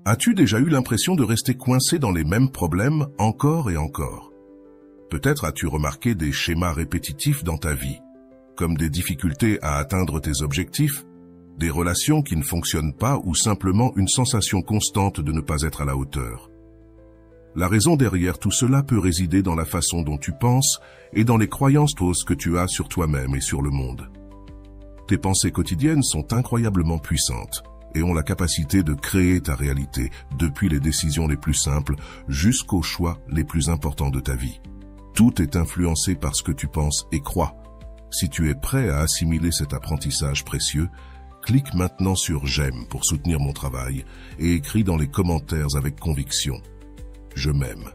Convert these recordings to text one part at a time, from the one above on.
As-tu déjà eu l'impression de rester coincé dans les mêmes problèmes encore et encore? Peut-être as-tu remarqué des schémas répétitifs dans ta vie, comme des difficultés à atteindre tes objectifs, des relations qui ne fonctionnent pas ou simplement une sensation constante de ne pas être à la hauteur. La raison derrière tout cela peut résider dans la façon dont tu penses et dans les croyances fausses que tu as sur toi-même et sur le monde. Tes pensées quotidiennes sont incroyablement puissantes et ont la capacité de créer ta réalité, depuis les décisions les plus simples jusqu'aux choix les plus importants de ta vie. Tout est influencé par ce que tu penses et crois. Si tu es prêt à assimiler cet apprentissage précieux, clique maintenant sur « J'aime » pour soutenir mon travail et écris dans les commentaires avec conviction « Je m'aime ».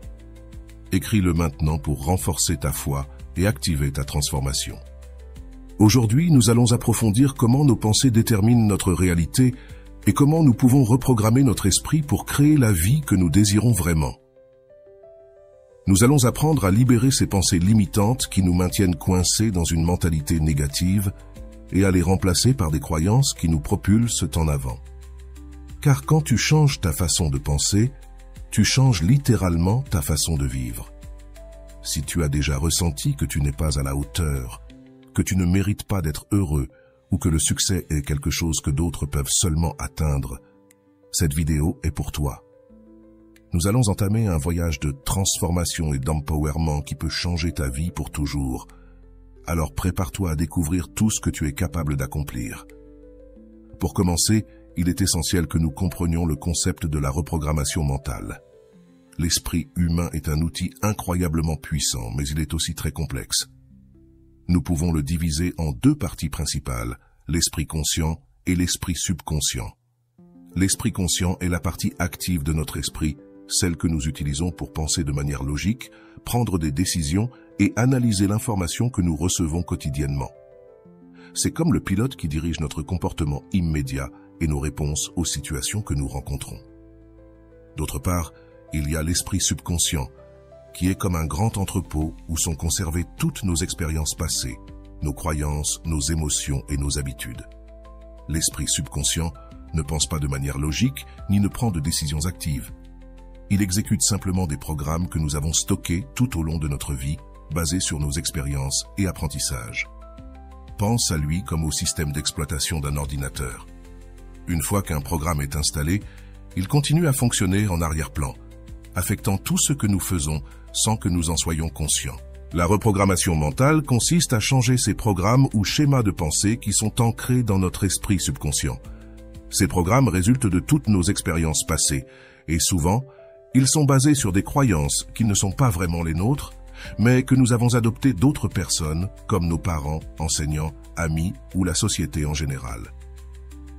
Écris-le maintenant pour renforcer ta foi et activer ta transformation. Aujourd'hui, nous allons approfondir comment nos pensées déterminent notre réalité et comment nous pouvons reprogrammer notre esprit pour créer la vie que nous désirons vraiment. Nous allons apprendre à libérer ces pensées limitantes qui nous maintiennent coincés dans une mentalité négative et à les remplacer par des croyances qui nous propulsent en avant. Car quand tu changes ta façon de penser, tu changes littéralement ta façon de vivre. Si tu as déjà ressenti que tu n'es pas à la hauteur, que tu ne mérites pas d'être heureux ou que le succès est quelque chose que d'autres peuvent seulement atteindre, cette vidéo est pour toi. Nous allons entamer un voyage de transformation et d'empowerment qui peut changer ta vie pour toujours. Alors prépare-toi à découvrir tout ce que tu es capable d'accomplir. Pour commencer, il est essentiel que nous comprenions le concept de la reprogrammation mentale. L'esprit humain est un outil incroyablement puissant, mais il est aussi très complexe. Nous pouvons le diviser en deux parties principales, l'esprit conscient et l'esprit subconscient. L'esprit conscient est la partie active de notre esprit, celle que nous utilisons pour penser de manière logique, prendre des décisions et analyser l'information que nous recevons quotidiennement. C'est comme le pilote qui dirige notre comportement immédiat et nos réponses aux situations que nous rencontrons. D'autre part, il y a l'esprit subconscient, qui est comme un grand entrepôt où sont conservées toutes nos expériences passées, nos croyances, nos émotions et nos habitudes. L'esprit subconscient ne pense pas de manière logique ni ne prend de décisions actives. Il exécute simplement des programmes que nous avons stockés tout au long de notre vie, basés sur nos expériences et apprentissages. Pense à lui comme au système d'exploitation d'un ordinateur. Une fois qu'un programme est installé, il continue à fonctionner en arrière-plan, affectant tout ce que nous faisons sans que nous en soyons conscients. La reprogrammation mentale consiste à changer ces programmes ou schémas de pensée qui sont ancrés dans notre esprit subconscient. Ces programmes résultent de toutes nos expériences passées et souvent, ils sont basés sur des croyances qui ne sont pas vraiment les nôtres, mais que nous avons adoptées d'autres personnes, comme nos parents, enseignants, amis ou la société en général.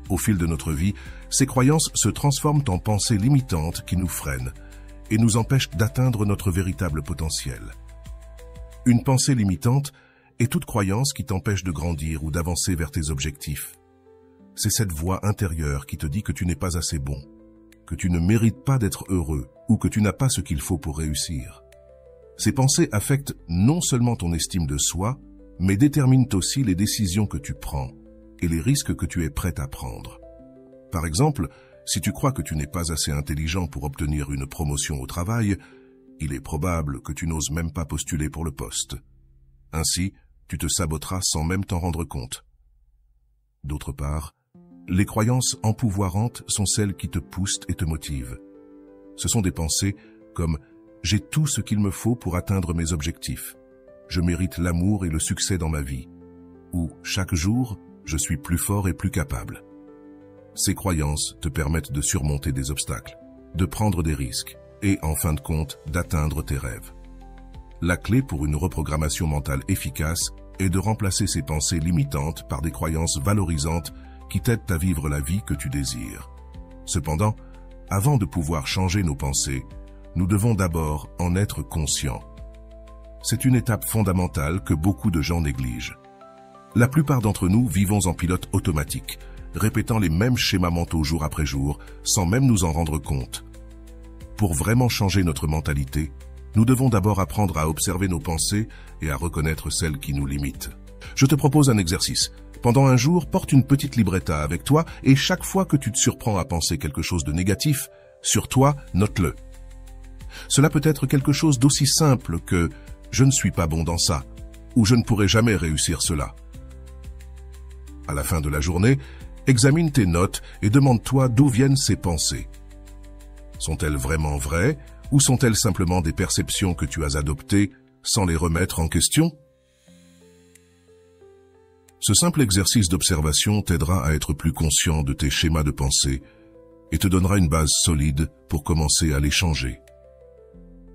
Au fil de notre vie, ces croyances se transforment en pensées limitantes qui nous freinent et nous empêchent d'atteindre notre véritable potentiel. Une pensée limitante est toute croyance qui t'empêche de grandir ou d'avancer vers tes objectifs. C'est cette voix intérieure qui te dit que tu n'es pas assez bon, que tu ne mérites pas d'être heureux ou que tu n'as pas ce qu'il faut pour réussir. Ces pensées affectent non seulement ton estime de soi, mais déterminent aussi les décisions que tu prends et les risques que tu es prêt à prendre. Par exemple, si tu crois que tu n'es pas assez intelligent pour obtenir une promotion au travail, il est probable que tu n'oses même pas postuler pour le poste. Ainsi, tu te saboteras sans même t'en rendre compte. D'autre part, les croyances empouvoirantes sont celles qui te poussent et te motivent. Ce sont des pensées comme « j'ai tout ce qu'il me faut pour atteindre mes objectifs »,« je mérite l'amour et le succès dans ma vie » ou « chaque jour, je suis plus fort et plus capable ». Ces croyances te permettent de surmonter des obstacles, de prendre des risques et, en fin de compte, d'atteindre tes rêves. La clé pour une reprogrammation mentale efficace est de remplacer ces pensées limitantes par des croyances valorisantes qui t'aident à vivre la vie que tu désires. Cependant, avant de pouvoir changer nos pensées, nous devons d'abord en être conscients. C'est une étape fondamentale que beaucoup de gens négligent. La plupart d'entre nous vivons en pilote automatique, répétant les mêmes schémas mentaux jour après jour, sans même nous en rendre compte. Pour vraiment changer notre mentalité, nous devons d'abord apprendre à observer nos pensées et à reconnaître celles qui nous limitent. Je te propose un exercice. Pendant un jour, porte une petite libretta avec toi et chaque fois que tu te surprends à penser quelque chose de négatif, sur toi, note-le. Cela peut être quelque chose d'aussi simple que « je ne suis pas bon dans ça » ou « je ne pourrai jamais réussir cela ». À la fin de la journée, examine tes notes et demande-toi d'où viennent ces pensées. Sont-elles vraiment vraies ou sont-elles simplement des perceptions que tu as adoptées sans les remettre en question? Ce simple exercice d'observation t'aidera à être plus conscient de tes schémas de pensée et te donnera une base solide pour commencer à les changer.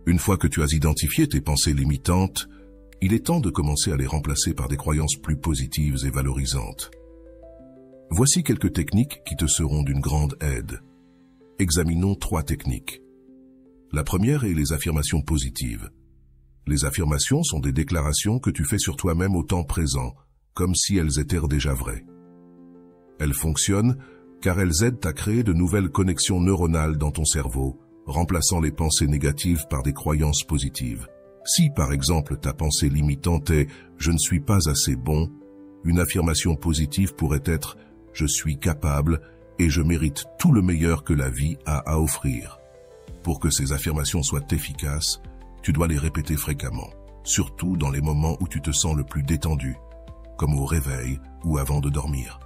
Une fois que tu as identifié tes pensées limitantes, il est temps de commencer à les remplacer par des croyances plus positives et valorisantes. Voici quelques techniques qui te seront d'une grande aide. Examinons 3 techniques. La première est les affirmations positives. Les affirmations sont des déclarations que tu fais sur toi-même au temps présent, comme si elles étaient déjà vraies. Elles fonctionnent car elles aident à créer de nouvelles connexions neuronales dans ton cerveau, remplaçant les pensées négatives par des croyances positives. Si, par exemple, ta pensée limitante est « je ne suis pas assez bon », une affirmation positive pourrait être « je suis capable et je mérite tout le meilleur que la vie a à offrir ». Pour que ces affirmations soient efficaces, tu dois les répéter fréquemment, surtout dans les moments où tu te sens le plus détendu, comme au réveil ou avant de dormir.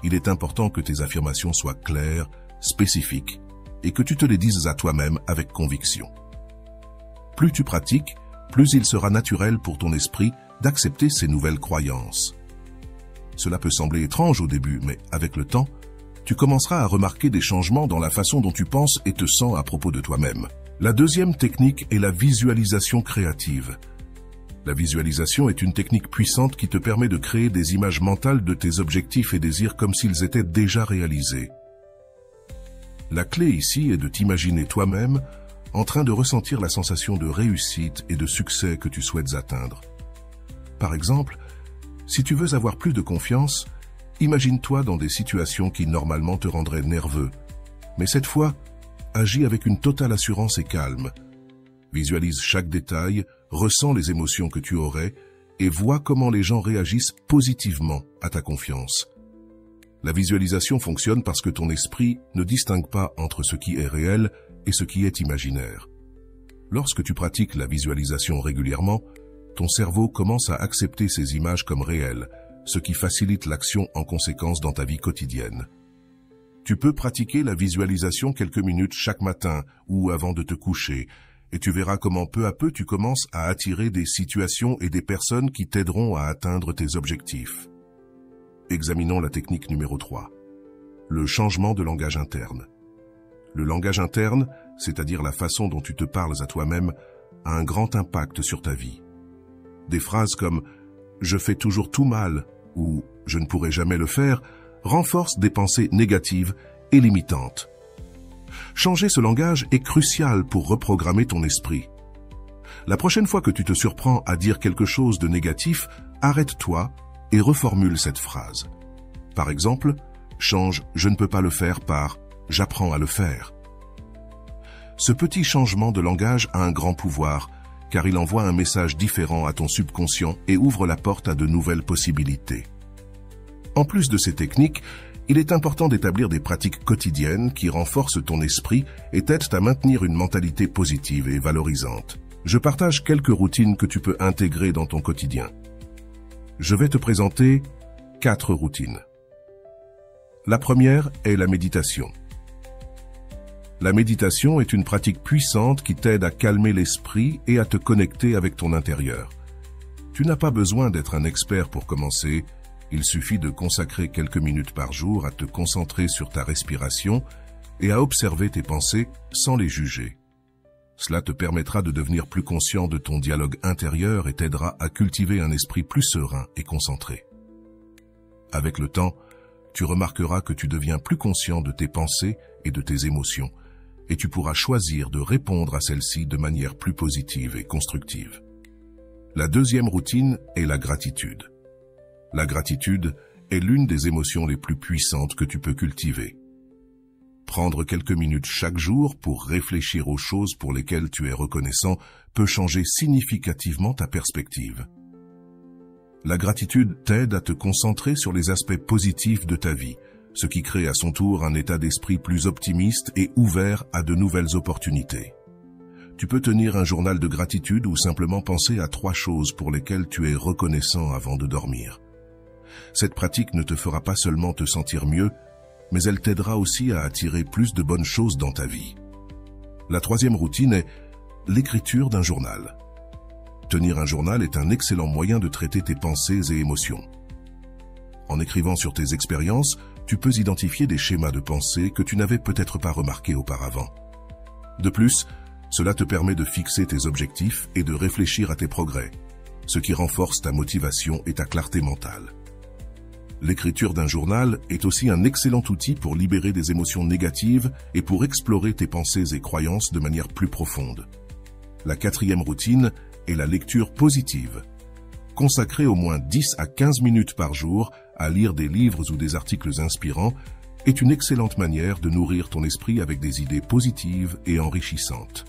Il est important que tes affirmations soient claires, spécifiques, et que tu te les dises à toi-même avec conviction. Plus tu pratiques, plus il sera naturel pour ton esprit d'accepter ces nouvelles croyances. Cela peut sembler étrange au début, mais avec le temps, tu commenceras à remarquer des changements dans la façon dont tu penses et te sens à propos de toi-même. La deuxième technique est la visualisation créative. La visualisation est une technique puissante qui te permet de créer des images mentales de tes objectifs et désirs comme s'ils étaient déjà réalisés. La clé ici est de t'imaginer toi-même en train de ressentir la sensation de réussite et de succès que tu souhaites atteindre. Par exemple, si tu veux avoir plus de confiance, imagine-toi dans des situations qui normalement te rendraient nerveux, mais cette fois, agis avec une totale assurance et calme. Visualise chaque détail, ressens les émotions que tu aurais et vois comment les gens réagissent positivement à ta confiance. La visualisation fonctionne parce que ton esprit ne distingue pas entre ce qui est réel et ce qui est imaginaire. Lorsque tu pratiques la visualisation régulièrement, ton cerveau commence à accepter ces images comme réelles, ce qui facilite l'action en conséquence dans ta vie quotidienne. Tu peux pratiquer la visualisation quelques minutes chaque matin ou avant de te coucher, et tu verras comment peu à peu tu commences à attirer des situations et des personnes qui t'aideront à atteindre tes objectifs. Examinons la technique numéro 3. Le changement de langage interne. Le langage interne, c'est-à-dire la façon dont tu te parles à toi-même, a un grand impact sur ta vie. Des phrases comme « je fais toujours tout mal » ou « je ne pourrai jamais le faire » renforcent des pensées négatives et limitantes. Changer ce langage est crucial pour reprogrammer ton esprit. La prochaine fois que tu te surprends à dire quelque chose de négatif, arrête-toi et reformule cette phrase. Par exemple, change « je ne peux pas le faire » par « j'apprends à le faire ». Ce petit changement de langage a un grand pouvoir, car il envoie un message différent à ton subconscient et ouvre la porte à de nouvelles possibilités. En plus de ces techniques, il est important d'établir des pratiques quotidiennes qui renforcent ton esprit et t'aident à maintenir une mentalité positive et valorisante. Je partage quelques routines que tu peux intégrer dans ton quotidien. Je vais te présenter 4 routines. La première est la méditation. La méditation est une pratique puissante qui t'aide à calmer l'esprit et à te connecter avec ton intérieur. Tu n'as pas besoin d'être un expert pour commencer. Il suffit de consacrer quelques minutes par jour à te concentrer sur ta respiration et à observer tes pensées sans les juger. Cela te permettra de devenir plus conscient de ton dialogue intérieur et t'aidera à cultiver un esprit plus serein et concentré. Avec le temps, tu remarqueras que tu deviens plus conscient de tes pensées et de tes émotions, et tu pourras choisir de répondre à celles-ci de manière plus positive et constructive. La deuxième routine est la gratitude. La gratitude est l'une des émotions les plus puissantes que tu peux cultiver. Prendre quelques minutes chaque jour pour réfléchir aux choses pour lesquelles tu es reconnaissant peut changer significativement ta perspective. La gratitude t'aide à te concentrer sur les aspects positifs de ta vie, ce qui crée à son tour un état d'esprit plus optimiste et ouvert à de nouvelles opportunités. Tu peux tenir un journal de gratitude ou simplement penser à 3 choses pour lesquelles tu es reconnaissant avant de dormir. Cette pratique ne te fera pas seulement te sentir mieux, mais elle t'aidera aussi à attirer plus de bonnes choses dans ta vie. La 3e routine est l'écriture d'un journal. Tenir un journal est un excellent moyen de traiter tes pensées et émotions. En écrivant sur tes expériences, tu peux identifier des schémas de pensée que tu n'avais peut-être pas remarqués auparavant. De plus, cela te permet de fixer tes objectifs et de réfléchir à tes progrès, ce qui renforce ta motivation et ta clarté mentale. L'écriture d'un journal est aussi un excellent outil pour libérer des émotions négatives et pour explorer tes pensées et croyances de manière plus profonde. La 4e routine est la lecture positive. Consacrer au moins 10 à 15 minutes par jour à lire des livres ou des articles inspirants est une excellente manière de nourrir ton esprit avec des idées positives et enrichissantes.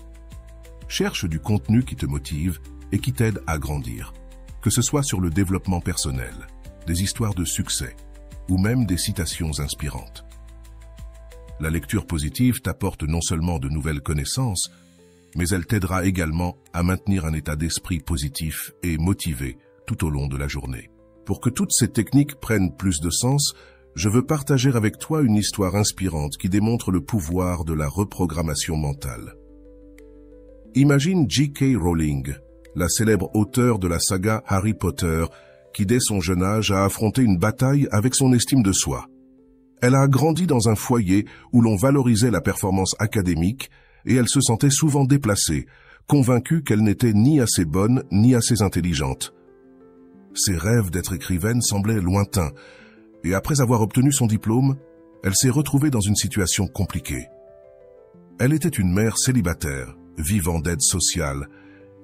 Cherche du contenu qui te motive et qui t'aide à grandir, que ce soit sur le développement personnel, des histoires de succès ou même des citations inspirantes. La lecture positive t'apporte non seulement de nouvelles connaissances, mais elle t'aidera également à maintenir un état d'esprit positif et motivé tout au long de la journée. Pour que toutes ces techniques prennent plus de sens, je veux partager avec toi une histoire inspirante qui démontre le pouvoir de la reprogrammation mentale. Imagine J.K. Rowling, la célèbre auteure de la saga Harry Potter, qui dès son jeune âge a affronté une bataille avec son estime de soi. Elle a grandi dans un foyer où l'on valorisait la performance académique et elle se sentait souvent déplacée, convaincue qu'elle n'était ni assez bonne ni assez intelligente. Ses rêves d'être écrivaine semblaient lointains et après avoir obtenu son diplôme, elle s'est retrouvée dans une situation compliquée. Elle était une mère célibataire, vivant d'aide sociale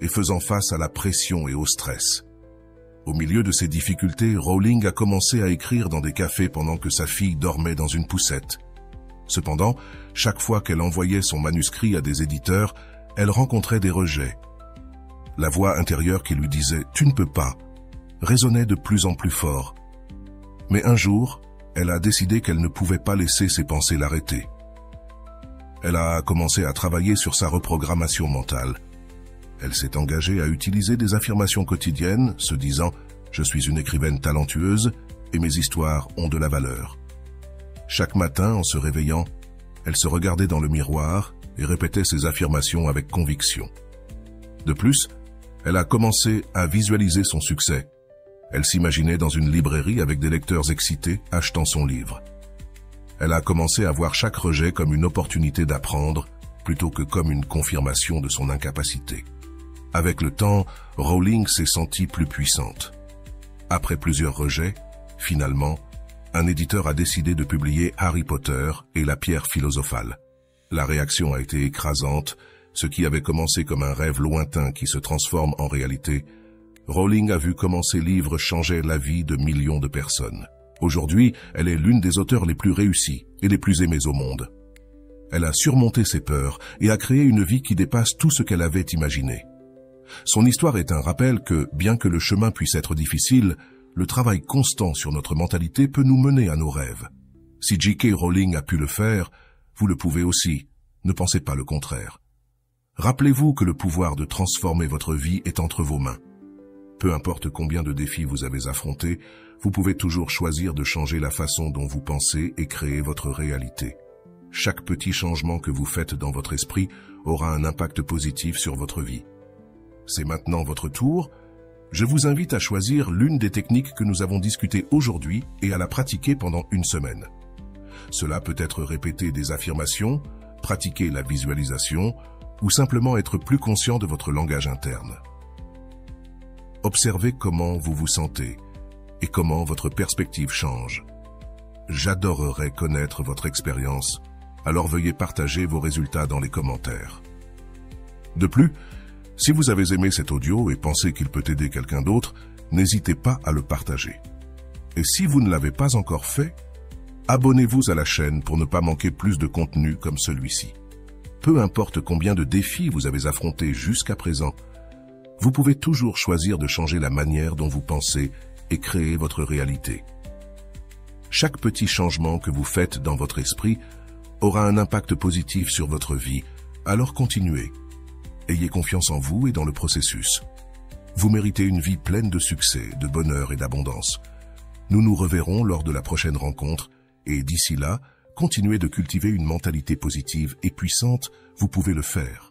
et faisant face à la pression et au stress. Au milieu de ces difficultés, Rowling a commencé à écrire dans des cafés pendant que sa fille dormait dans une poussette. Cependant, chaque fois qu'elle envoyait son manuscrit à des éditeurs, elle rencontrait des rejets. La voix intérieure qui lui disait « Tu ne peux pas » résonnait de plus en plus fort. Mais un jour, elle a décidé qu'elle ne pouvait pas laisser ses pensées l'arrêter. Elle a commencé à travailler sur sa reprogrammation mentale. Elle s'est engagée à utiliser des affirmations quotidiennes, se disant « Je suis une écrivaine talentueuse et mes histoires ont de la valeur ». Chaque matin, en se réveillant, elle se regardait dans le miroir et répétait ces affirmations avec conviction. De plus, elle a commencé à visualiser son succès. Elle s'imaginait dans une librairie avec des lecteurs excités achetant son livre. Elle a commencé à voir chaque rejet comme une opportunité d'apprendre plutôt que comme une confirmation de son incapacité. Avec le temps, Rowling s'est sentie plus puissante. Après plusieurs rejets, finalement, un éditeur a décidé de publier Harry Potter et la pierre philosophale. La réaction a été écrasante, ce qui avait commencé comme un rêve lointain qui se transforme en réalité. Rowling a vu comment ses livres changeaient la vie de millions de personnes. Aujourd'hui, elle est l'une des auteurs les plus réussies et les plus aimées au monde. Elle a surmonté ses peurs et a créé une vie qui dépasse tout ce qu'elle avait imaginé. Son histoire est un rappel que, bien que le chemin puisse être difficile, le travail constant sur notre mentalité peut nous mener à nos rêves. Si J.K. Rowling a pu le faire, vous le pouvez aussi. Ne pensez pas le contraire. Rappelez-vous que le pouvoir de transformer votre vie est entre vos mains. Peu importe combien de défis vous avez affrontés, vous pouvez toujours choisir de changer la façon dont vous pensez et créer votre réalité. Chaque petit changement que vous faites dans votre esprit aura un impact positif sur votre vie. C'est maintenant votre tour. Je vous invite à choisir l'une des techniques que nous avons discutées aujourd'hui et à la pratiquer pendant une semaine. Cela peut être répéter des affirmations, pratiquer la visualisation ou simplement être plus conscient de votre langage interne. Observez comment vous vous sentez et comment votre perspective change. J'adorerais connaître votre expérience, alors veuillez partager vos résultats dans les commentaires. De plus, si vous avez aimé cet audio et pensez qu'il peut aider quelqu'un d'autre, n'hésitez pas à le partager. Et si vous ne l'avez pas encore fait, abonnez-vous à la chaîne pour ne pas manquer plus de contenu comme celui-ci. Peu importe combien de défis vous avez affrontés jusqu'à présent, vous pouvez toujours choisir de changer la manière dont vous pensez et créer votre réalité. Chaque petit changement que vous faites dans votre esprit aura un impact positif sur votre vie, alors continuez. Ayez confiance en vous et dans le processus. Vous méritez une vie pleine de succès, de bonheur et d'abondance. Nous nous reverrons lors de la prochaine rencontre et d'ici là, continuez de cultiver une mentalité positive et puissante, vous pouvez le faire.